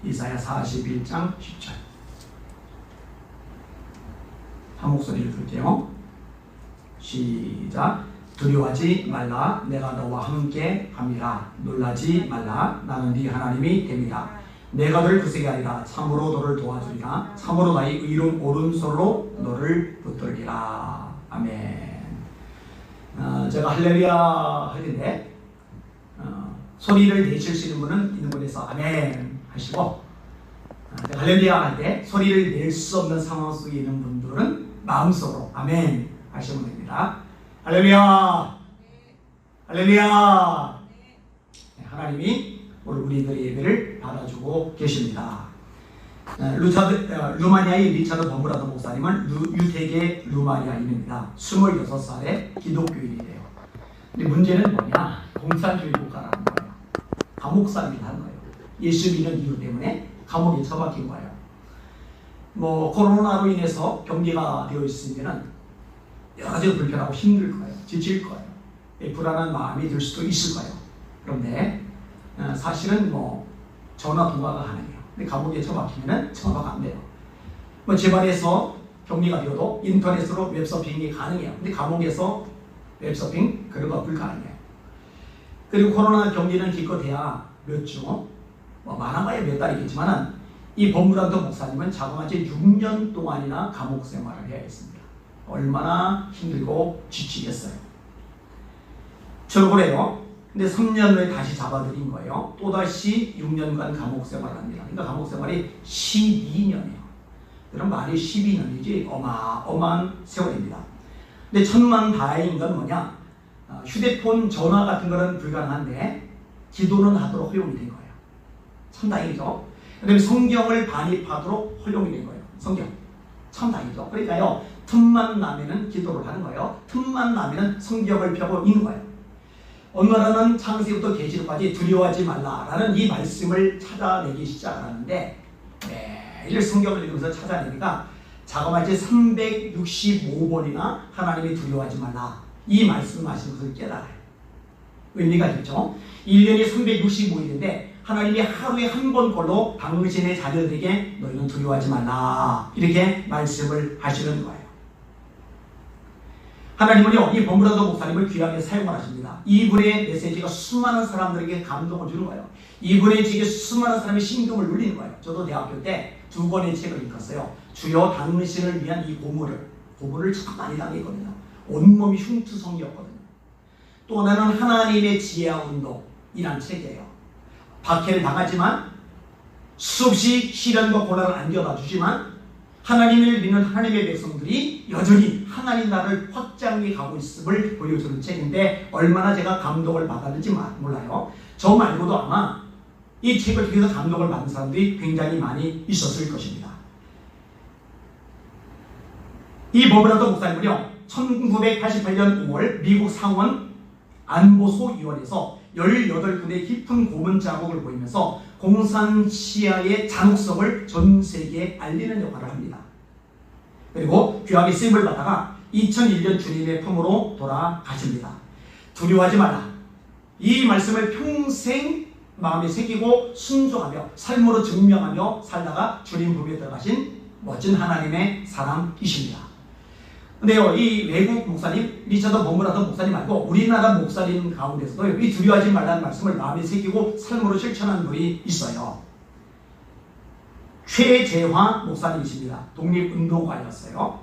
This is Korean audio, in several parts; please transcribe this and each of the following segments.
이사야 41장 10절. 한 목소리를 들게요. 시작. 두려워하지 말라. 내가 너와 함께 함이라. 놀라지 말라. 나는 네 하나님이 됨이라. 내가 너를 구세게 하리라. 참으로 너를 도와주리라. 참으로 나의 의로운 오른손으로 너를 붙들리라. 아멘. 제가 할렐루야 할 텐데 소리를 내실 수 있는 분은 있는 분에서 아멘 하시고, 제가 할렐루야 할 때 소리를 낼 수 없는 상황 속에 있는 분들은 마음속으로 아멘 하시면 됩니다. 할렐루야, 할렐루야. 하나님이 오늘 우리들의 예배를 받아주고 계십니다. 루마니아의 리차드 버무라더 목사님은 유태계 루마니아인입니다. 26살에 기독교인이래요. 근데 문제는 뭐냐? 공산주의 국가라는 거예요. 감옥 살기를 하는 거예요. 예수 믿는 이유 때문에 감옥에 처박힌 거예요. 코로나로 인해서 격리가 되어 있으면 여러 가지 불편하고 힘들 거예요. 지칠 거예요. 불안한 마음이 들 수도 있을 거예요. 그런데 사실은 전화 통화가 가능해요. 근데 감옥에 처박히면 전화가 안 돼요. 집안에서 격리가 되어도 인터넷으로 웹서핑이 가능해요. 근데 감옥에서 웹서핑 그런 거 불가능해요. 그리고 코로나 격리는 기껏해야 몇 주, 많아봐야 몇 달이겠지만 이 버무라더 목사님은 자그마치 6년 동안이나 감옥 생활을 해야 했습니다. 얼마나 힘들고 지치겠어요. 저러고래요. 근데 3년 후에 다시 잡아들인 거예요. 또다시 6년간 감옥 생활을 합니다. 그러니까 감옥 생활이 12년이에요. 그럼 말이 12년이지 어마어마한 세월입니다. 근데 천만다행인 건 뭐냐? 휴대폰 전화 같은 거는 불가능한데 기도는 하도록 허용이 된 거예요. 참 다행이죠. 그다음에 성경을 반입하도록 허용이 된 거예요. 성경. 참 다행이죠. 그러니까요, 틈만 나면은 기도를 하는 거예요. 틈만 나면은 성경을 펴고 있는 거예요. 어느 나라는 창세기부터 계시록까지 두려워하지 말라라는 이 말씀을 찾아내기 시작하는데 매일 성경을 읽으면서 찾아내니까 자그마치 365번이나 하나님이 두려워하지 말라 이 말씀하신 것을 깨달아요. 의미가 있죠. 1년이 365일인데 하나님이 하루에 한 번 걸로 당신의 자녀들에게 너희는 두려워하지 말라 이렇게 말씀을 하시는 거예요. 하나님은요, 이 버무라더 목사님을 귀하게 사용을 하십니다. 이분의 메시지가 수많은 사람들에게 감동을 주는 거예요. 이분의 책에 수많은 사람의 심금을 울리는 거예요. 저도 대학교 때 2권의 책을 읽었어요. 주여 당신을 위한 이 고문을 참 많이 당했거든요. 온몸이 흉투성이었거든요. 또 하나는 하나님의 지혜와 운동이란 책이에요. 박해를 당하지만 수없이 시련과 고난을 안겨다 주지만 하나님을 믿는 하나님의 백성들이 여전히 하나님 나라를 확장해 가고 있음을 보여주는 책인데 얼마나 제가 감동을 받았는지 몰라요. 저 말고도 아마 이 책을 통해서 감동을 받은 사람들이 굉장히 많이 있었을 것입니다. 이 버무라더 목사님은요, 1988년 5월 미국 상원 안보소위원회에서 18군데 깊은 고문 자국을 보이면서 공산시야의 잔혹성을 전 세계에 알리는 역할을 합니다. 그리고 귀하게 쓰임을 받다가 2001년 주님의 품으로 돌아가십니다. 두려워하지 말라. 이 말씀을 평생 마음에 새기고 순종하며 삶으로 증명하며 살다가 주님 품에 들어가신 멋진 하나님의 사람이십니다. 근데요, 이 외국 목사님, 리차드 버무라더 목사님 말고 우리나라 목사님 가운데서도 이 두려워하지 말라는 말씀을 마음에 새기고 삶으로 실천하는 분이 있어요. 최재화 목사님이십니다. 독립운동가였어요.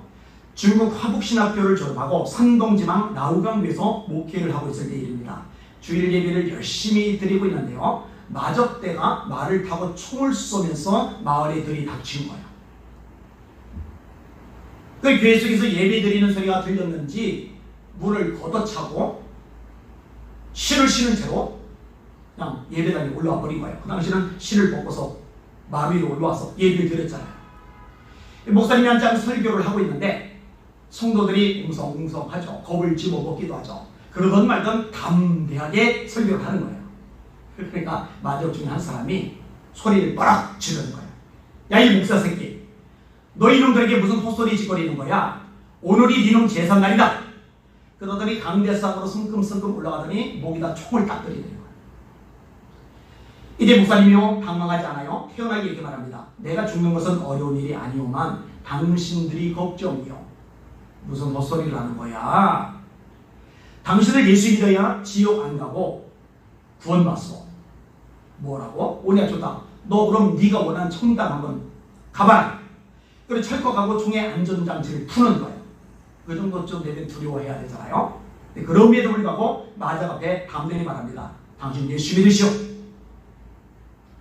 중국 화북신학교를 졸업하고 산동지방 라오강도에서 목회를 하고 있을 때 일입니다. 주일 예배를 열심히 드리고 있는데요, 마적대가 말을 타고 총을 쏘면서 마을에 들이닥친 거예요. 그 교회 속에서 예배 드리는 소리가 들렸는지 문을 걷어차고 실을 신은 채로 그냥 예배당에 올라와 버린 거예요. 그 당시는 실을 벗고서 마루 위로 올라와서 예배를 드렸잖아요. 목사님이 한참 설교를 하고 있는데 성도들이 웅성웅성하죠. 겁을 집어먹기도 하죠. 그러던 말던 담대하게 설교를 하는 거예요. 그러니까 마적 중에 한 사람이 소리를 뻐락 지르는 거예요. 야, 이 목사 새끼, 너 이놈들에게 무슨 헛소리 짓거리는 거야? 오늘이 니놈 제삿날이다. 그러더니 강대상으로 성큼성큼 올라가더니 목에다 총을 딱 들이대는 거예요. 이제 목사님이요 당황하지 않아요. 태연하게 이렇게 말합니다. 내가 죽는 것은 어려운 일이 아니오만 당신들이 걱정이요. 무슨 헛소리를 하는 거야. 당신을 예수 믿어야 지옥 안 가고 구원받소. 뭐라고? 오냐 좋다. 너 그럼 네가 원하는 천당 한번 가봐라. 그리고 철컥하고 총의 안전장치를 푸는 거예요. 그 정도쯤 되면 두려워해야 되잖아요. 그럼에도 불구하고 마귀 앞에 담대히 말합니다. 당신 예수 믿으시오.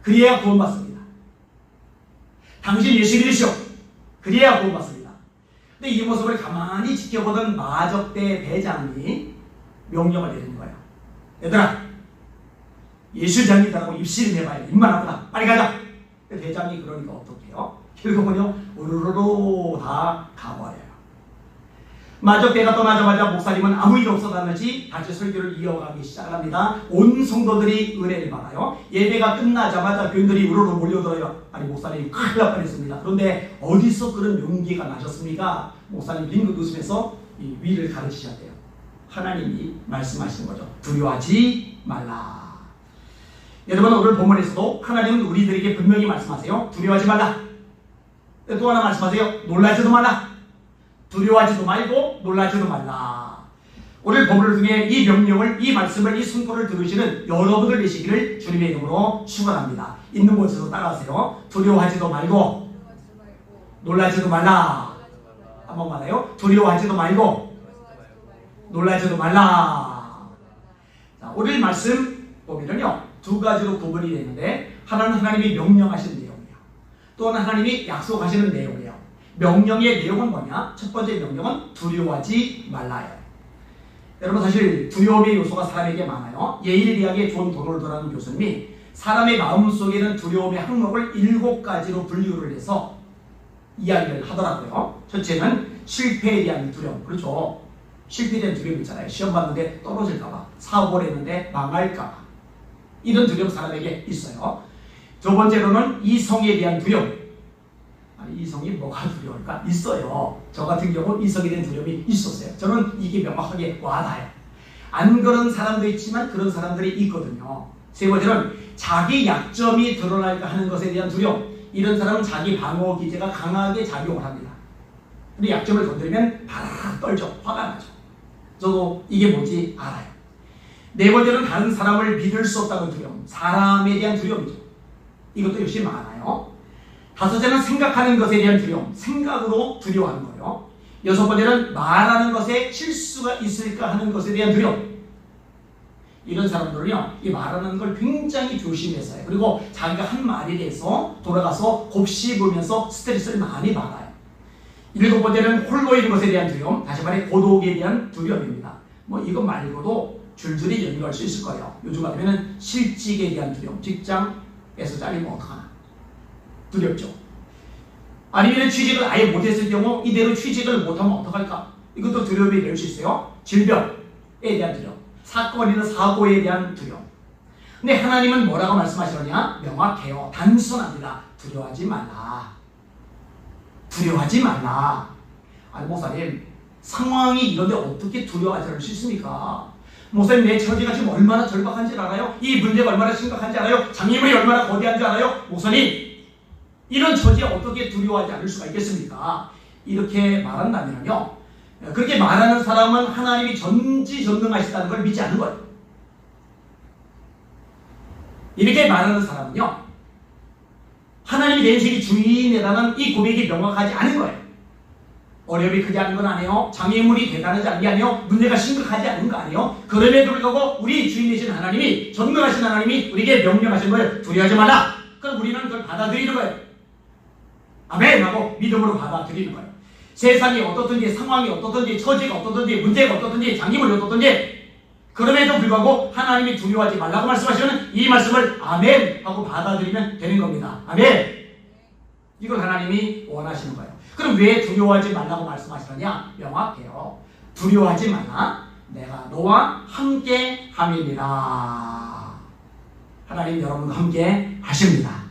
그래야 구원받습니다. 당신 예수 믿으시오. 그래야 구원받습니다. 근데 이 모습을 가만히 지켜보던 마적대 대장이 명령을 내리는 거예요. 얘들아, 예수장이다라고 입시를 내봐야 돼. 입만 아프다. 빨리 가자. 대장이 그러니까 어떡해요? 결국은요, 우르르르 다 가버려요. 마적대가 떠나자마자 목사님은 아무 일 없었다는지 다시 설교를 이어가기 시작합니다. 온 성도들이 은혜를 받아요. 예배가 끝나자마자 교인들이 우르르 몰려들어요. 아니 목사님 큰일 날 뻔했습니다. 그런데 어디서 그런 용기가 나셨습니까? 목사님 빙긋 웃으면서 이 위를 가르치셨대요. 하나님이 말씀하시는 거죠. 두려워하지 말라. 여러분 오늘 본문에서도 하나님은 우리들에게 분명히 말씀하세요. 두려워하지 말라. 또 하나 말씀하세요. 놀라지도 말라. 두려워하지도 말고 놀라지도 말라. 오늘 본문을 통해 이 명령을, 이 말씀을, 이 선포를 들으시는 여러분들 되시기를 주님의 이름으로 축원합니다. 있는 곳에서 따라하세요. 두려워하지도 말고 놀라지도 말라. 한번 말해요. 두려워하지도 말고 놀라지도 말라. 자, 오늘 말씀 보면요, 두 가지로 구분이 되는데 하나는 하나님이 명령하신 내용이에요. 또 하나는 하나님이 약속하시는 내용이에요. 명령의 내용은 뭐냐? 첫 번째 명령은 두려워하지 말라요. 여러분 사실 두려움의 요소가 사람에게 많아요. 예일대학의 존 도널드라는 교수님이 사람의 마음속에는 두려움의 항목을 7가지로 분류를 해서 이야기를 하더라고요. 첫째는 실패에 대한 두려움. 그렇죠. 실패에 대한 두려움 있잖아요. 시험 봤는데 떨어질까봐, 사고를 했는데 망할까봐. 이런 두려움 사람에게 있어요. 두 번째로는 이성에 대한 두려움. 아니, 이성이 뭐가 두려울까? 있어요. 저 같은 경우는 이성에 대한 두려움이 있었어요. 저는 이게 명확하게 와닿아요. 안 그런 사람도 있지만 그런 사람들이 있거든요. 세 번째는 자기 약점이 드러날까 하는 것에 대한 두려움. 이런 사람은 자기 방어 기제가 강하게 작용을 합니다. 근데 약점을 건드리면 바락 떨죠. 화가 나죠. 저도 이게 뭔지 알아요. 네 번째는 다른 사람을 믿을 수 없다는 두려움. 사람에 대한 두려움이죠. 이것도 역시 많아요. 다섯째는 생각하는 것에 대한 두려움. 생각으로 두려워하는 거예요. 여섯 번째는 말하는 것에 실수가 있을까 하는 것에 대한 두려움. 이런 사람들은요, 이 말하는 걸 굉장히 조심해서 해요. 그리고 자기가 한 말에 대해서 돌아가서 곱씹으면서 스트레스를 많이 받아요. 일곱 번째는 홀로 있는 것에 대한 두려움. 다시 말해 고독에 대한 두려움입니다. 뭐 이거 말고도 줄줄이 연구할 수 있을 거예요. 요즘 같으면 실직에 대한 두려움. 직장에서 잘리면 어떡하나. 두렵죠. 아니면 취직을 아예 못했을 경우 이대로 취직을 못하면 어떡할까? 이것도 두려움이 될 수 있어요. 질병에 대한 두려움, 사건이나 사고에 대한 두려움. 근데 하나님은 뭐라고 말씀하시느냐? 명확해요. 단순합니다. 두려워하지 말라. 두려워하지 말라. 아니 목사님, 상황이 이런데 어떻게 두려워하지 않을 수 있습니까? 목사님, 내 처지가 지금 얼마나 절박한지 알아요? 이 문제가 얼마나 심각한지 알아요? 장애물이 얼마나 거대한지 알아요? 목사님, 이런 처지에 어떻게 두려워하지 않을 수가 있겠습니까? 이렇게 말한다면요, 그렇게 말하는 사람은 하나님이 전지전능하시다는 걸 믿지 않는 거예요. 이렇게 말하는 사람은요, 하나님이 내 인생의 주인이라는 이 고백이 명확하지 않은 거예요. 어려움이 크지 않은 건 아니에요. 장애물이 대단하지 않은 게 아니에요. 문제가 심각하지 않은 거 아니에요. 그럼에도 불구하고 우리 주인 되신 하나님이, 전능하신 하나님이 우리에게 명령하신 걸 두려워하지 말라. 그럼 우리는 그걸 받아들이는 거예요. 아멘 하고 믿음으로 받아들이는 거예요. 세상이 어떻든지, 상황이 어떻든지, 처지가 어떻든지, 문제가 어떻든지, 장애물이 어떻든지, 그럼에도 불구하고 하나님이 두려워하지 말라고 말씀하시면 이 말씀을 아멘 하고 받아들이면 되는 겁니다. 아멘. 이걸 하나님이 원하시는 거예요. 그럼 왜 두려워하지 말라고 말씀하시느냐? 명확해요. 두려워하지 말라. 내가 너와 함께 함이니라. 하나님 여러분과 함께 하십니다.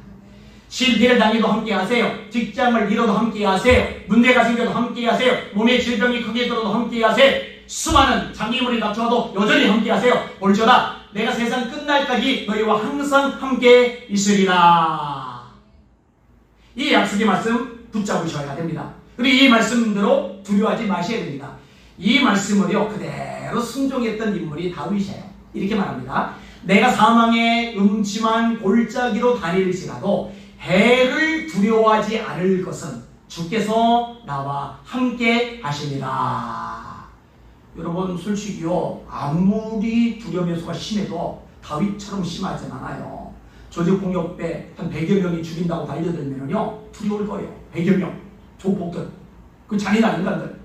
실패를 당해도 함께 하세요. 직장을 잃어도 함께 하세요. 문제가 생겨도 함께 하세요. 몸에 질병이 크게 들어도 함께 하세요. 수많은 장애물이 닥쳐도 여전히 함께 하세요. 볼지어다 내가 세상 끝날까지 너희와 항상 함께 있으리라. 이 약속의 말씀 붙잡으셔야 됩니다. 그리고 이 말씀대로 두려워하지 마셔야 됩니다. 이 말씀을요 그대로 순종했던 인물이 다윗이에요. 이렇게 말합니다. 내가 사망의 음침한 골짜기로 다닐지라도 해를 두려워하지 않을 것은 주께서 나와 함께 하시니라. 여러분 솔직히요 아무리 두려움 요소가 심해도 다윗처럼 심하진 않아요. 조직폭력배 한 100여 명이 죽인다고 달려들면요 두려울 거예요. 100여 명 조폭들, 그 잔인한 인간들.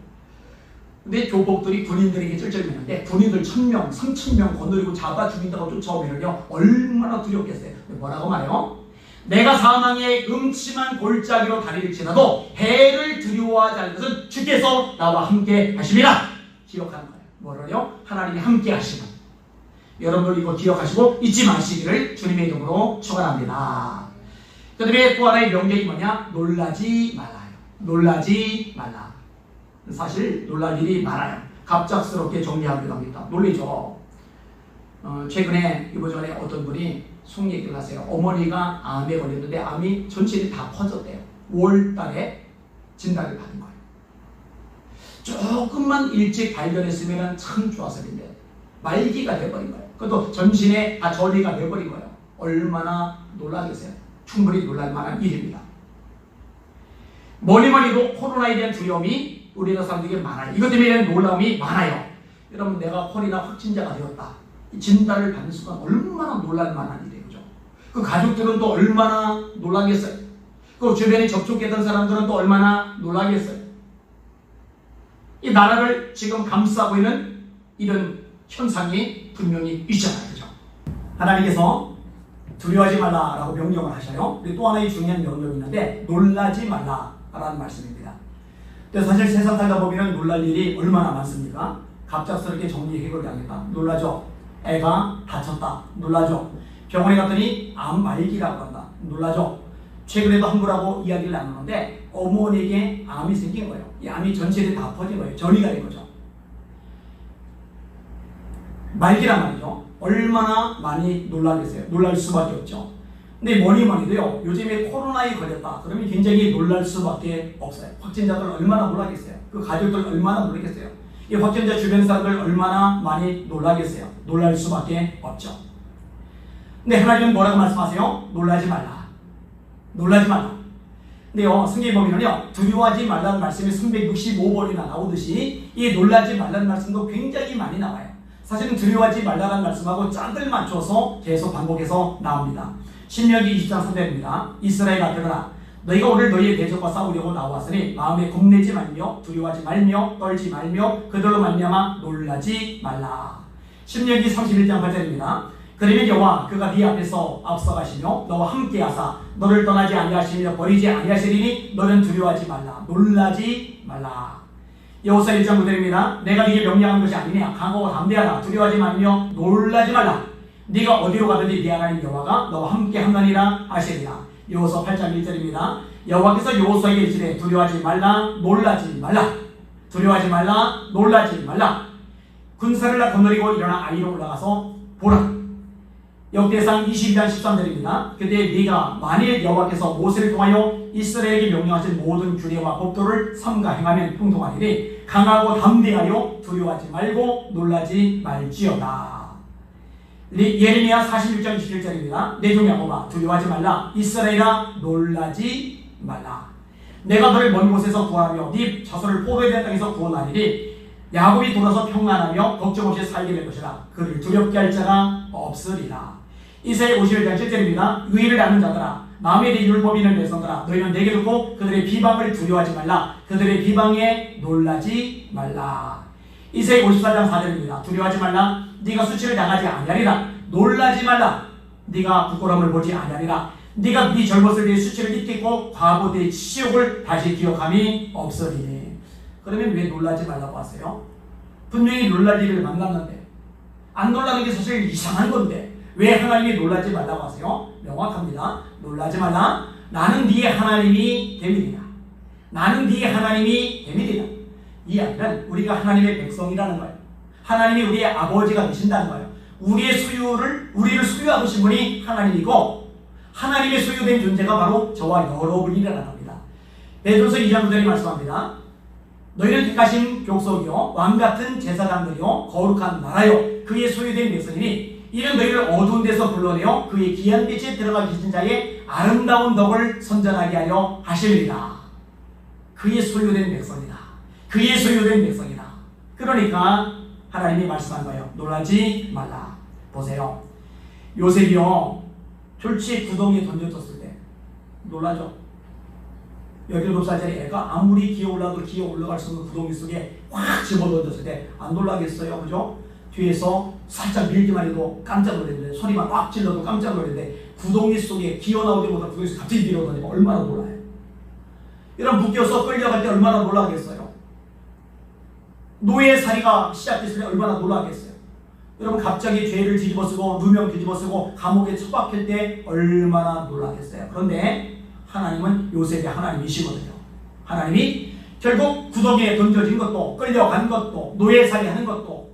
근데 조폭들이 군인들에게 쩔쩔매는데 군인들 1000명, 3000명 거느리고 잡아 죽인다고 쫓아오면요 얼마나 두렵겠어요. 뭐라고 말해요? 내가 사망의 음침한 골짜기로 다닐지라도 해를 두려워하지 않을 것은 주께서 나와 함께 하심이라. 기억하는 거예요. 뭐를요? 하나님이 함께 하시는. 여러분들 이거 기억하시고 잊지 마시기를 주님의 이름으로 축원합니다. 그 다음에 또 하나의 명령이 뭐냐? 놀라지 말아요. 놀라지 말라. 사실 놀랄 일이 많아요. 갑작스럽게 정리하기도 합니다. 놀리죠. 최근에 이번에 어떤 분이 속 얘기를 하세요. 어머니가 암에 걸렸는데 암이 전체에 다 퍼졌대요. 5월 달에 진단을 받은 거예요. 조금만 일찍 발견했으면 참 좋았을 텐데 말기가 돼버린 거예요. 그것도 전신에 다 전이가 돼버린 거예요. 얼마나 놀라겠어요. 충분히 놀랄 만한 일입니다. 뭐니 해도 코로나에 대한 두려움이 우리나라 사람들에게 많아요. 이것 때문에 놀라움이 많아요. 여러분 내가 코로나 확진자가 되었다. 이 진단을 받는 순간 얼마나 놀랄 만한 일이에요. 그죠? 그 가족들은 또 얼마나 놀라겠어요. 그 주변에 접촉했던 사람들은 또 얼마나 놀라겠어요. 이 나라를 지금 감싸고 있는 이런 현상이 분명히 있잖아요. 그죠? 하나님께서 두려워하지 말라라고 명령을 하셔요. 그리고 또 하나의 중요한 명령이 있는데 놀라지 말라라는 말씀입니다. 근데 사실 세상 살다 보면 놀랄 일이 얼마나 많습니까? 갑작스럽게 정리 해결이 당했다. 놀라죠? 애가 다쳤다. 놀라죠? 병원에 갔더니 암 말기라고 한다. 놀라죠? 최근에도 한 분하고 이야기를 나누는데 어머니에게 암이 생긴 거예요. 이 암이 전체에 다 퍼진 거예요. 전이가 된 거죠. 말기란 말이죠. 얼마나 많이 놀라겠어요. 놀랄 수밖에 없죠. 근데 뭐니 해도요. 요즘에 코로나에 걸렸다. 그러면 굉장히 놀랄 수밖에 없어요. 확진자들 얼마나 놀라겠어요. 그 가족들 얼마나 놀라겠어요. 이 확진자 주변 사람들 얼마나 많이 놀라겠어요. 놀랄 수밖에 없죠. 근데 하나님은 뭐라고 말씀하세요? 놀라지 말라. 놀라지 말라. 근데요, 성경에 보면요, 두려워하지 말라는 말씀이 365번이나 나오듯이 이 놀라지 말라는 말씀도 굉장히 많이 나와요. 사실은 두려워하지 말라는 말씀하고 짝을 맞춰서 계속 반복해서 나옵니다. 신명기 20장 3절입니다. 이스라엘 아들들아 너희가 오늘 너희의 대적과 싸우려고 나왔으니 마음에 겁내지 말며 두려워하지 말며 떨지 말며 그들로 말미암아 놀라지 말라. 신명기 31장 8절입니다. 그러면 여호와 그가 네 앞에서 앞서가시며 너와 함께하사 너를 떠나지 아니하시며 버리지 아니하시리니 너는 두려워하지 말라 놀라지 말라. 여호수아 1장 9절입니다. 내가 네게 명령한 것이 아니냐 강하고 담대하라 두려워하지 말며 놀라지 말라. 네가 어디로 가든지 네 하나님 여호와가 너와 함께하느니라 하시리라. 여호수아 8장 1절입니다. 여호와께서 여호수아에게 이르시되 두려워하지 말라 놀라지 말라. 두려워하지 말라 놀라지 말라. 군사를 거느리고 일어나 아이로 올라가서 보라. 역대상 22장 13절입니다. 그때 네가 만일 여호와께서 모세를 통하여 이스라엘에게 명령하신 모든 규례와 법도를 삼가 행하면 형통하리니 강하고 담대하여 두려워하지 말고 놀라지 말지어다. 예레미야 46장 21절입니다. 내 종 야곱아 두려워하지 말라 이스라엘아 놀라지 말라. 내가 너를 먼 곳에서 구하며 네 자손을 포로된 땅에서 구원하리니 야곱이 돌아서 평안하며 걱정 없이 살게 될 것이라. 그를 두렵게 할 자가 없으리라. 이사야 51장 7절입니다. 의를 아는 자들아 마음에 내 율법이 있는 백성들아 너희는 내게 듣고 그들의 비방을 두려워하지 말라. 그들의 비방에 놀라지 말라. 이사야 54장 4절입니다. 두려워하지 말라. 네가 수치를 당하지 아니하리라. 놀라지 말라. 네가 부끄러움을 보지 아니하리라. 네가 네 젊었을 때의 수치를 잊겠고 과거 때의 치욕을 다시 기억함이 없으리니. 그러면 왜 놀라지 말라고 하세요? 분명히 놀랄 일을 만났는데 안 놀라는 게 사실 이상한 건데 왜 하나님이 놀라지 말라고 하세요? 명확합니다. 놀라지 말라. 나는 네의 하나님이 됨이니라. 나는 네의 하나님이 됨이니라. 이 이야기는 우리가 하나님의 백성이라는 거예요. 하나님이 우리의 아버지가 되신다는 거예요. 우리를 소유하고 계신 분이 하나님이고 하나님의 소유된 존재가 바로 저와 여러분이라는 겁니다. 베드로서 2장 9절에 말씀합니다. 너희는 택하신 족속이요 왕같은 제사장들이요 거룩한 나라요 그의 소유된 백성이니 이는 너희를 어두운 데서 불러내어 그의 귀한 빛에 들어가 계신 자의 아름다운 덕을 선전하게 하려 하십니다. 그의 소유된 백성이다. 그의 소유된 백성이다. 그러니까 하나님이 말씀한 거예요. 놀라지 말라. 보세요. 요셉이요 졸지에 구덩이에 던져졌을 때 놀라죠? 17살짜리 애가 아무리 기어 올라갈 수 없는 구덩이 속에 확 집어던졌을 때 안 놀라겠어요? 그죠? 뒤에서 살짝 밀기만 해도 깜짝 놀랐는데 소리만 꽉 질러도 깜짝 놀랐는데 구덩이 속에 기어 나오지 못한 구덩이 속에 갑자기 밀어던지면 얼마나 놀라요? 이런 묶여서 끌려갈 때 얼마나 놀라겠어요? 노예살이가 시작됐을 때 얼마나 놀라겠어요? 여러분 갑자기 죄를 뒤집어쓰고 누명 뒤집어쓰고 감옥에 처박힐 때 얼마나 놀라겠어요? 그런데 하나님은 요셉의 하나님이시거든요. 하나님이 결국 구덩이에 던져진 것도 끌려간 것도 노예살이 하는 것도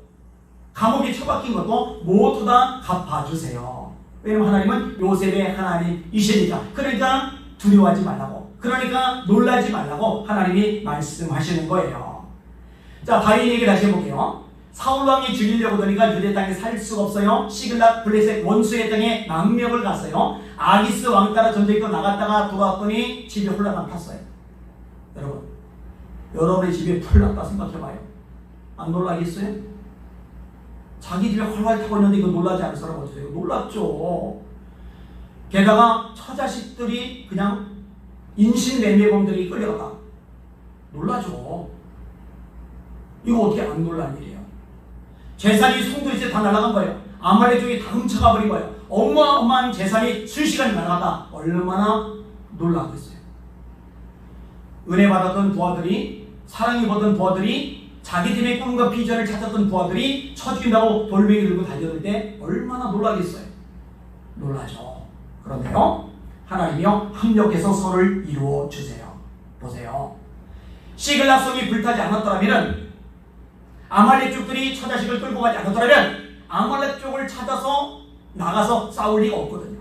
감옥에 처박힌 것도 모두 다 갚아주세요. 왜냐하면 하나님은 요셉의 하나님이시니까. 그러니까 두려워하지 말라고, 그러니까 놀라지 말라고 하나님이 말씀하시는 거예요. 자, 다윗 얘기 다시 해볼게요. 사울왕이 죽이려고 하니까 유대 땅에 살 수가 없어요. 시글락 블레셋 원수의 땅에 망명을 갔어요. 아기스 왕 따라 전쟁터 나갔다가 돌아왔더니 집에 홀라당 탔어요. 여러분의 집에 홀랐다 생각해봐요. 안 놀라겠어요? 자기 집에 홀라 타고 있는데 이거 놀라지 않을 사람 어떠세요? 놀랍죠. 게다가 처자식들이 그냥 인신매매범들이 끌려갔다. 놀라죠. 이거 어떻게 안 놀란 일이에요? 재산이 송두리째 다 날아간 거예요. 아말렉 쪽이 다 훔쳐가 버린 거예요. 어마어마한 재산이 순식간에 날아갔다. 얼마나 놀라겠어요. 은혜 받았던 부하들이, 사랑이 받은 부하들이, 자기 팀의 꿈과 비전을 찾았던 부하들이 처죽인다고 돌멩이 들고 달려들 때 얼마나 놀라겠어요. 놀라죠. 그런데요, 하나님이요 합력해서 서로를 이루어 주세요. 보세요. 시글락 성이 불타지 않았더라면, 아말렉 쪽들이 처자식을 끌고 가지 않았더라면 아말렉 쪽을 찾아서 나가서 싸울 리가 없거든요.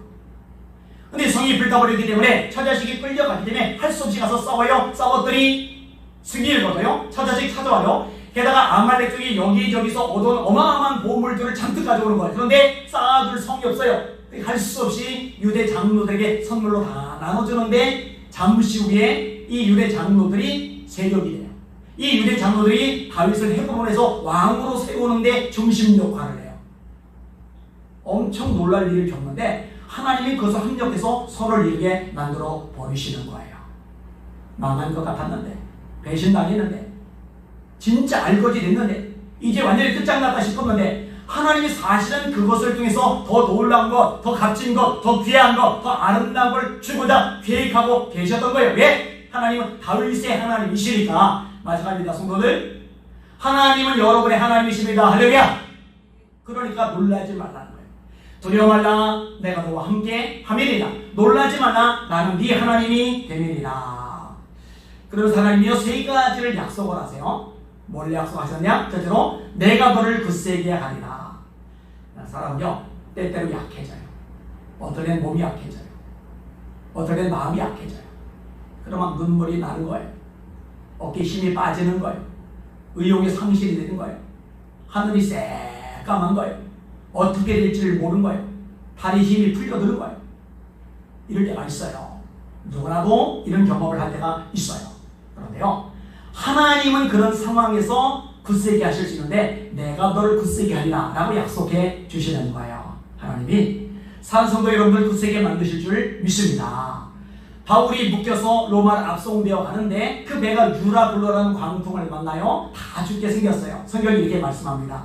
근데 성이 불타버리기 때문에 처자식이 끌려가기 때문에 할 수 없이 가서 싸워요. 싸웠더니 승리를 거둬요. 처자식 찾아와요. 게다가 아말렉 쪽이 여기저기서 얻은 어마어마한 보물들을 잔뜩 가져오는 거예요. 그런데 쌓아둘 성이 없어요. 할 수 없이 유대 장로들에게 선물로 다 나눠주는데 잠시 후에 이 유대 장로들이 세력이 돼요. 이 유대 장로들이 다윗을 헤브론에서 왕으로 세우는데 중심 역할을 해요. 엄청 놀랄 일을 겪는데 하나님이 그것을 합력해서 서로를 이루게 만들어 버리시는 거예요. 망한 것 같았는데, 배신당했는데, 진짜 알거지 됐는데, 이제 완전히 끝장났다 싶었는데 하나님이 사실은 그것을 통해서 더 놀라운 것, 더 값진 것, 더 귀한 것, 더 아름다운 걸 주고자 계획하고 계셨던 거예요. 왜? 하나님은 다윗의 하나님이시니까. 마찬가지입니다. 성도들, 하나님은 여러분의 하나님이십니다. 할렐루야. 그러니까 놀라지 말라는 거예요. 두려워 말라, 내가 너와 함께 함이리라. 놀라지 말라, 나는 네 하나님이 됨이니라. 그래서 하나님이요 세 가지를 약속을 하세요. 뭘 약속하셨냐? 첫째로 내가 너를 굳세게 하리라. 사람은요 때때로 약해져요. 어떨 땐 몸이 약해져요. 어떨 땐 마음이 약해져요. 그러면 눈물이 나는 거예요. 어깨에 힘이 빠지는 거예요. 의욕이 상실이 되는 거예요. 하늘이 새까만 거예요. 어떻게 될지를 모르는 거예요. 다리 힘이 풀려드는 거예요. 이럴 때가 있어요. 누구나도 이런 경험을 할 때가 있어요. 그런데요, 하나님은 그런 상황에서 굳세게 하실 수 있는데 내가 너를 굳세게 하리라 라고 약속해 주시는 거예요. 하나님이 산성도 여러분들 굳세게 만드실 줄 믿습니다. 바울이 묶여서 로마를 압송되어 가는데 그 배가 유라블로라는 광풍을 만나요. 다 죽게 생겼어요. 성경이 이렇게 말씀합니다.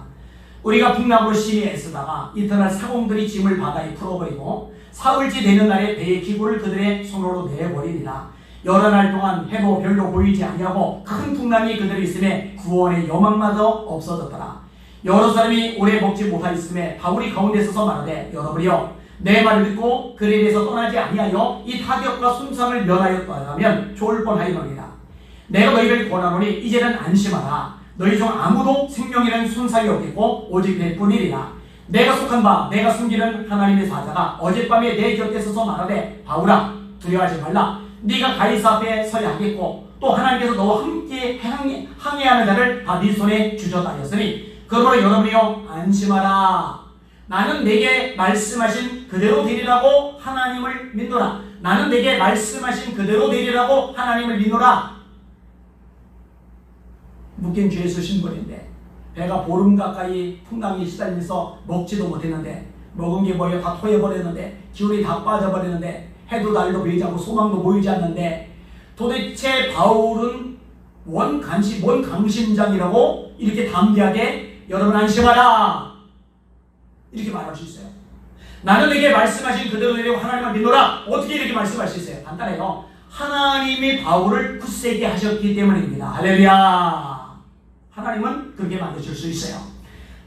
우리가 풍랑으로 심히 애쓰다가 이튿날 사공들이 짐을 바다에 풀어버리고 사흘째 되는 날에 배의 기구를 그들의 손으로 내버리니라. 여러 날 동안 해도 별로 보이지 아니하고 큰 풍랑이 그들이 있음에 구원의 여망마저 없어졌더라. 여러 사람이 오래 먹지 못하였음에 바울이 가운데 서서 말하되 여러분이여 내 말을 듣고 그에 대해서 떠나지 아니하여 이 타격과 손상을 면하였다면 좋을 뻔하였느니라. 내가 너희를 권하노니 이제는 안심하라. 너희 중 아무도 생명에는 손상이 없겠고 오직 내 뿐이리라. 내가 속한 바 내가 숨기는 하나님의 사자가 어젯밤에 내 곁에 서서 말하되 바울아 두려워하지 말라. 네가 가이사 앞에 서야 하겠고 또 하나님께서 너와 함께 항해하는 자를 다 네 손에 주셨다 하였으니 그러므로 여러분이여 안심하라. 나는 내게 말씀하신 그대로 되리라고 하나님을 믿노라. 나는 내게 말씀하신 그대로 되리라고 하나님을 믿노라. 묶인 죄에서 신분인데 배가 보름 가까이 풍랑에 시달리면서 먹지도 못했는데 먹은 게 뭐예요? 다 토해버렸는데 기운이 다 빠져버렸는데 해도 달도 보이지 않고 소망도 보이지 않는데 도대체 바울은 뭔 강심장이라고 이렇게 담대하게 여러분 안심하라 이렇게 말할 수 있어요. 나는 내게 말씀하신 그대로 되려고 하나님을 믿노라. 어떻게 이렇게 말씀할 수 있어요? 간단해요. 하나님이 바울을 굳세게 하셨기 때문입니다. 할렐루야. 하나님은 그렇게 만드실 수 있어요.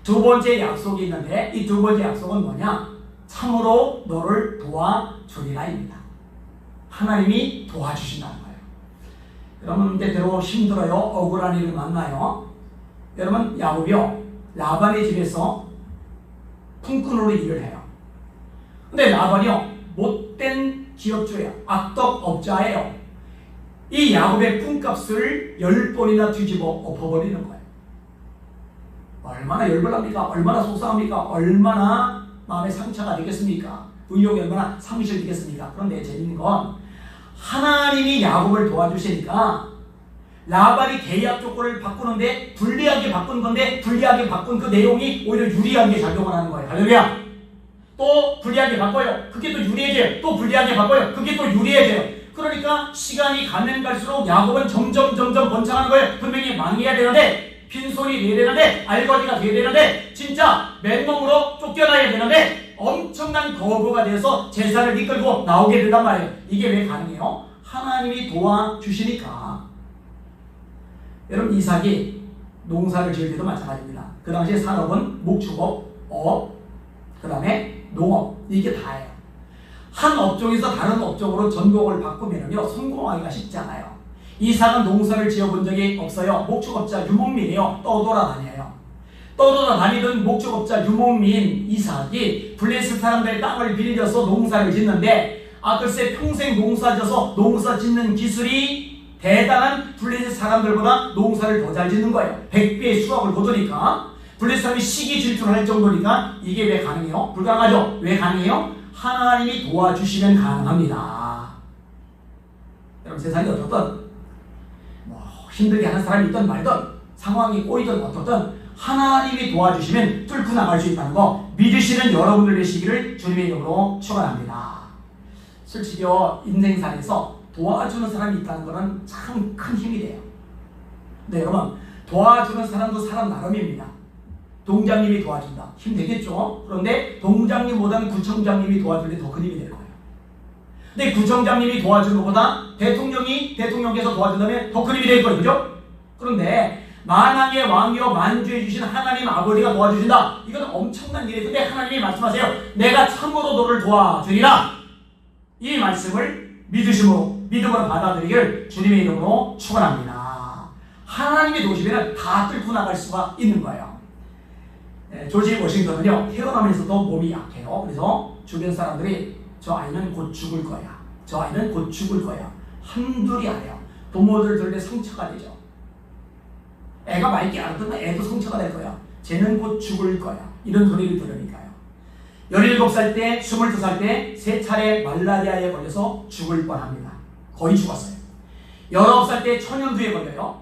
두 번째 약속이 있는데 이 두 번째 약속은 뭐냐? 참으로 너를 도와주리라입니다. 하나님이 도와주신다는 거예요. 여러분 때때로 힘들어요. 억울한 일을 만나요. 여러분 야곱이요 라반의 집에서 품꾼으로 일을 해요. 근데 라반이요 못된 기업주예요. 악덕업자예요. 이 야곱의 품값을 10번이나 뒤집어 엎어버리는 거예요. 얼마나 열불납니까? 얼마나 속상합니까? 얼마나 마음의 상처가 되겠습니까? 의욕이 얼마나 상실되겠습니까? 그런데 재밌는 건 하나님이 야곱을 도와주시니까 라반이 계약 조건을 바꾸는데 불리하게 바꾼 건데 불리하게 바꾼 그 내용이 오히려 유리하게 작용을 하는 거예요. 할렐루야. 또 불리하게 바꿔요. 그게 또 유리해져요. 또 불리하게 바꿔요. 그게 또 유리해져요. 그러니까 시간이 가면 갈수록 야곱은 점점 번창하는 거예요. 분명히 망해야 되는데 빈손이 돼야 되는데 알거지가 돼야 되는데 진짜 맨몸으로 쫓겨나야 되는데 엄청난 거부가 돼서 제사를 이끌고 나오게 된단 말이에요. 이게 왜 가능해요? 하나님이 도와주시니까. 여러분 이삭이 농사를 지을 때도 마찬가지입니다. 그 당시에 산업은 목축업, 업, 그 다음에 농업 이게 다예요. 한 업종에서 다른 업종으로 전공을 바꾸면요 성공하기가 쉽지 않아요. 이삭은 농사를 지어본 적이 없어요. 목축업자 유목민이에요. 떠돌아다녀요. 떠돌아다니던 목축업자 유목민 이삭이 블레셋 사람들의 땅을 빌려서 농사를 짓는데 글쎄 평생 농사져서 농사 짓는 기술이 대단한 블레셋 사람들보다 농사를 더 잘 짓는 거예요. 100배의 수확을 거두니까 블레셋 사람이 시기 질투할 정도니까 이게 왜 가능해요? 불가능하죠? 왜 가능해요? 하나님이 도와주시면 가능합니다. 여러분 세상이 어떻든 힘들게 하는 사람이 있든 말든 상황이 꼬이든 어떻든 하나님이 도와주시면 뚫고 나갈 수 있다는 거 믿으시는 여러분들 되시기를 주님의 이름으로 축원합니다. 솔직히 인생살에서 도와주는 사람이 있다는 것은 참 큰 힘이 돼요. 근데 여러분 도와주는 사람도 사람 나름입니다. 동장님이 도와준다. 힘들겠죠? 그런데 동장님보다는 구청장님이 도와줄 때 더 큰 힘이 될 거예요. 근데 구청장님이 도와주는 것보다 대통령께서 도와준다면 더 큰 힘이 될 거예요. 그죠? 그런데 만왕의 왕이여 만주해 주신 하나님 아버지가 도와주신다. 이건 엄청난 일이에요. 근데 하나님이 말씀하세요. 내가 참으로 너를 도와주리라. 이 말씀을 믿음으로 받아들이기를 주님의 이름으로 축원합니다. 하나님이 도우시면 다 뚫고 나갈 수가 있는 거예요. 조지 워싱턴은요 태어나면서도 몸이 약해요. 그래서 주변 사람들이 저 아이는 곧 죽을 거야. 저 아이는 곧 죽을 거야. 한둘이 아니에요. 부모들 들에 상처가 되죠. 애가 맑게 알았던 애도 상처가 될 거야. 쟤는 곧 죽을 거야. 이런 소리를 들으니까요. 17살 때, 22살 때 3차례 말라리아에 걸려서 죽을 뻔합니다. 거의 죽었어요. 19살 때 천연두에 걸려요.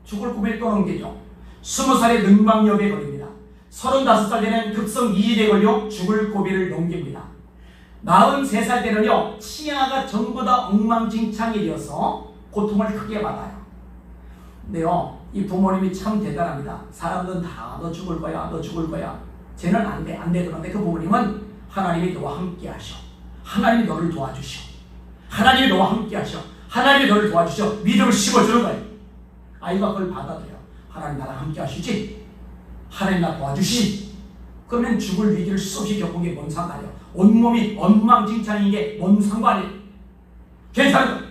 죽을 꿈을 떠넘기죠. 20살에 능방염에 걸립니다. 35살 때는 급성 이질에 걸려 죽을 고비를 넘깁니다. 43살 때는요 치아가 전부 다 엉망진창이 되어서 고통을 크게 받아요. 근데요 이 부모님이 참 대단합니다. 사람들은 다 너 죽을 거야 너 죽을 거야. 쟤는 안 돼 그런데 그 부모님은 하나님이 너와 함께 하셔. 하나님이 너를 도와주셔. 하나님이 너와 함께 하셔. 하나님이 너를 도와주셔. 믿음을 심어주는 거예요. 아이가 그걸 받아들여. 하나님 나랑 함께 하시지. 하나님 나 도와주시지. 그러면 죽을 위기를 수없이 겪은 게 뭔 상관이에요. 온몸이 엉망진창인 게 뭔 상관이에요. 괜찮은 거예요.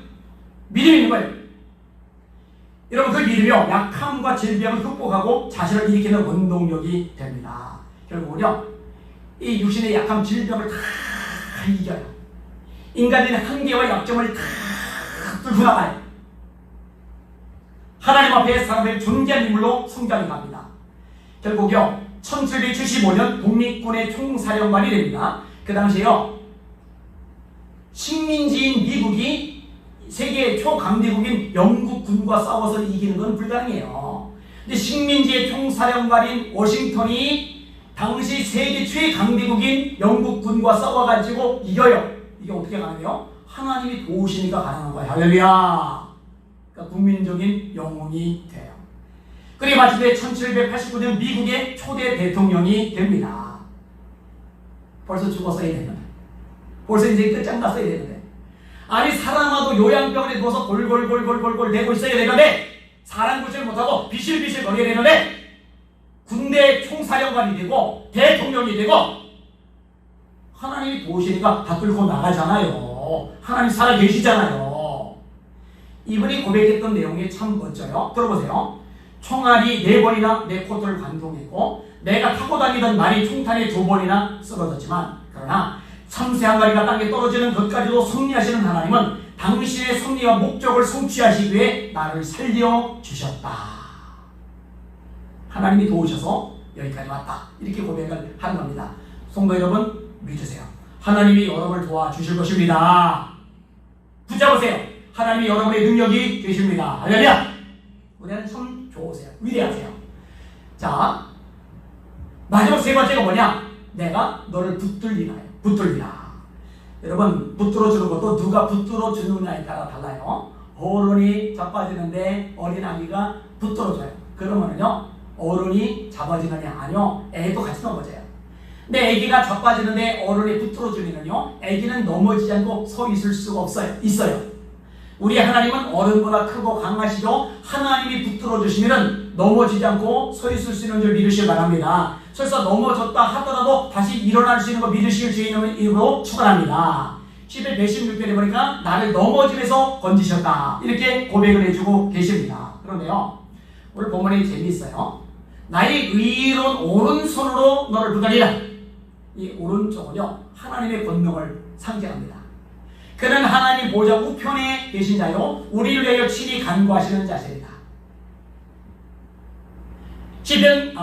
믿음이 있는 거예요. 여러분 그 믿음이요 약함과 질병을 극복하고 자신을 일으키는 원동력이 됩니다. 결국은요, 이 육신의 약한 질병을 다 이겨요. 인간의 한계와 약점을 다 뚫고 나가요. 하나님 앞에 사람의 존귀한 인물로 성장해 갑니다. 결국요, 1775년 독립군의 총사령관이 됩니다. 그 당시에요, 식민지인 미국이 세계 초강대국인 영국군과 싸워서 이기는 건 불가능해요. 근데 식민지의 총사령관인 워싱턴이 당시 세계 최강대국인 영국군과 싸워가지고 이겨요. 이게 어떻게 가능해요? 하나님이 도우시니까 가능한 거야. 할렐루야. 그러니까 국민적인 영웅이 돼요. 그리고 마침내 1789년 미국의 초대 대통령이 됩니다. 벌써 죽었어야 되는데, 벌써 이제 끝장났어야 되는데, 아니 사람하고 요양병원에 누워서 골골골골골골 대고 있어야 되는데, 사람 구출 못하고 비실비실 거려야 되는데, 군대 총사령관이 되고 대통령이 되고, 하나님이 도우시니까 다 뚫고 나가잖아요. 하나님 살아계시잖아요. 이분이 고백했던 내용이 참 멋져요. 들어보세요. 총알이 4번이나 내 코트를 관통했고, 내가 타고 다니던 말이 총탄에 2번이나 쓰러졌지만, 그러나 참새 한 마리가 땅에 떨어지는 것까지도 섭리하시는 하나님은 당신의 섭리와 목적을 성취하시기 위해 나를 살려주셨다. 하나님이 도우셔서 여기까지 왔다. 이렇게 고백을 하는 겁니다. 성도 여러분, 믿으세요. 하나님이 여러분을 도와주실 것입니다. 붙잡으세요. 하나님이 여러분의 능력이 되십니다. 할렐루야. 우리는 참 좋으세요. 위대하세요. 자, 마지막 세 번째가 뭐냐? 내가 너를 붙들리라. 붙들리라. 여러분, 붙들어주는 것도 누가 붙들어주느냐에 따라 달라요. 어른이 자빠지는데 어린아이가 붙들어줘요. 그러면은요, 어른이 잡아지느냐? 아니요, 애도 같이 넘어져요. 근데 애기가 자빠지는데 어른이 붙들어주면요, 애기는 넘어지지 않고 서 있을 수가 있어요. 우리 하나님은 어른보다 크고 강하시죠. 하나님이 붙들어주시면 넘어지지 않고 서 있을 수 있는 줄 믿으시기 바랍니다. 설사 넘어졌다 하더라도 다시 일어날 수 있는 거 믿으실 수 있는 이유로 축원합니다. 11, 116절에 보니까 나를 넘어짐에서 건지셨다. 이렇게 고백을 해주고 계십니다. 그런데요, 오늘 본문이 재미있어요. 나의 의로운 오른손으로 너를 붙들리라. 이 오른쪽은요, 하나님의 권능을 상징합니다. 그는 하나님 보좌 우편에 계신 자요, 우리를 위하여 친히 간구하시는 자십니다. 시편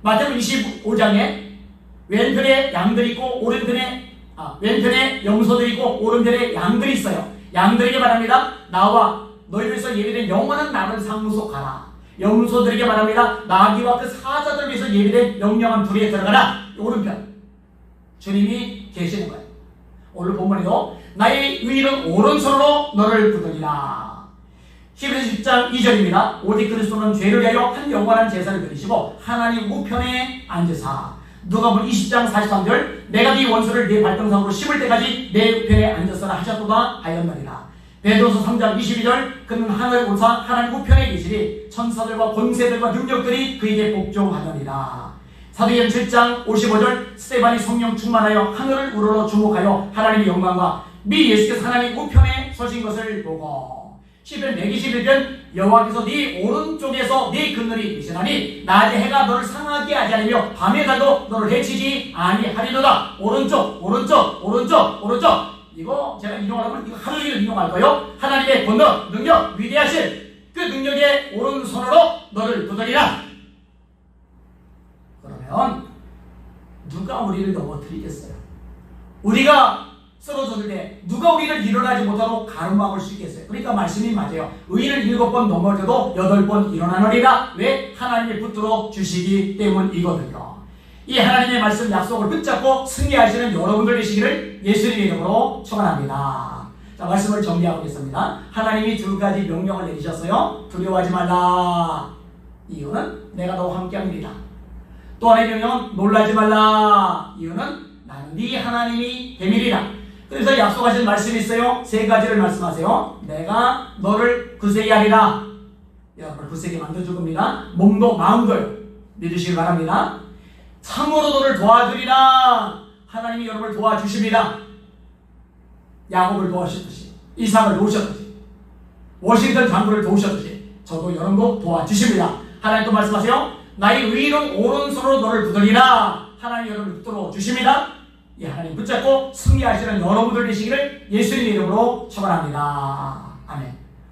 마태복음 25장에 왼편에 양들이 있고 왼편에 염소들이 있고 오른편에 양들이 있어요. 양들에게 말합니다. 나와 너희를 위해서 예비된 영원한 나를 상무소 가라. 염소들에게 말합니다. 나귀와 그 사자들 위해서 예비된 영영한 불에 들어가라. 오른편 주님이 계시는 거예요. 오늘 본문에도 나의 의는 오른손으로 너를 붙들리라. 히브리서 10장 2절입니다. 오직 그리스도는 죄를 위하여 한 영원한 제사를 드리시고 하나님 우편에 앉으사. 누가복음 20장 43절 내가 네 원수를 네 발등상으로 씹을 때까지 내 우편에 앉았으라 하셨도다 하였느니라. 베드로서 3장 22절 그는 하늘에 올사 하나님 우편에 계시리 천사들과 권세들과 능력들이 그에게 복종하느니라. 사도행전 7장 55절 스데반이 성령 충만하여 하늘을 우러러 주목하여 하나님의 영광과 미 예수께서 하나님 우편에 서신 것을 보고 시편 121편 여호와께서 네 오른쪽에서 네 그늘이 되시나니 낮에 해가 너를 상하게 하지 않으며 밤에 달도 너를 해치지 아니하리로다. 오른쪽 오른쪽 오른쪽 오른쪽. 이거 제가 인용하려면 이거 하루 종일 인용할 거예요. 하나님의 권능 능력 위대하신 그 능력의 오른손으로 너를 붙들리라. 그러면 누가 우리를 넘어뜨리겠어요? 우리가 쓰러졌을 때 누가 우리를 일어나지 못하도록 가로막을 수 있겠어요? 그러니까 말씀이 맞아요. 의인을 7번 넘어져도 8번 일어나느니라. 왜? 하나님이 붙들어 주시기 때문이거든요. 이 하나님의 말씀 약속을 붙잡고 승리하시는 여러분들 되시기를 예수님의 이름으로 축원합니다. 자, 말씀을 정리하겠습니다. 하나님이 2가지 명령을 내리셨어요. 두려워하지 말라. 이유는 내가 너와 함께합니다. 또 하나의 명령은 놀라지 말라. 이유는 나는 네 하나님이 됨이리라. 그래서 약속하신 말씀이 있어요. 3가지를 말씀하세요. 내가 너를 굳세게 하리라. 여러분을 굳세게 만들어줄 겁니다. 몸도 마음도 믿으시기 바랍니다. 참으로 너를 도와주리라. 하나님이 여러분을 도와주십니다. 야곱을 도와주셨듯이 이삭을 도우셨듯이 워싱턴 장군을 도우셨듯이 저도 여러분도 도와주십니다. 하나님 또 말씀하세요. 나의 의로운 오른손으로 너를 붙들리라. 하나님 여러분을 붙들어 주십니다. 이 하나님 붙잡고 승리하시는 여러분들 되시기를 예수님의 이름으로 축원합니다.